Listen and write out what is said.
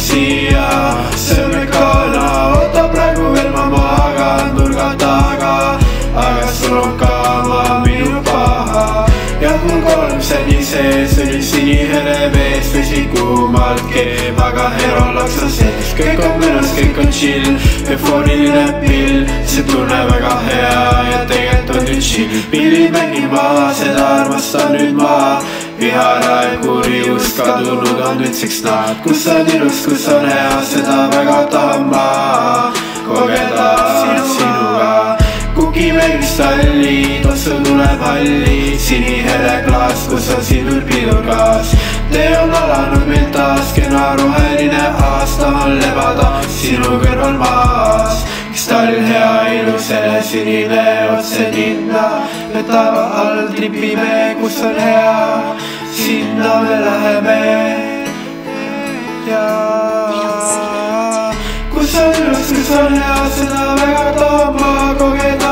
siia, see mekana, oota praegu veel ma magan nurga taga, aga sul on kaama minu paha. jah, mul 3 seni sees oli sinihele vees, vesi kuumalt keeb, aga herolaks on sees. kõik on mõnus, kõik on chill, eufooriline pill, see tunne väga hea ja tegelikult on nüüd chill. pillid mängima, seda armastan nüüd ma, viharae kuri usk kadunud on nüüdseks naad. kus on ilus, kus on hea, seda väga tahan ma kogeda sinuga. kukime kristalli, tossu tuleb halli, sinihele klaas, kus on sinul pidurgaas. tee on alanud meil taas, kena roheline aasta on lebada sinu kõrval maas. kristall hea ilus, sinine otse ninna, vetava all tripime, kus on hea, sinna me läheme ja kus on ilus, kus on hea, seda väga tahan ma kogeda.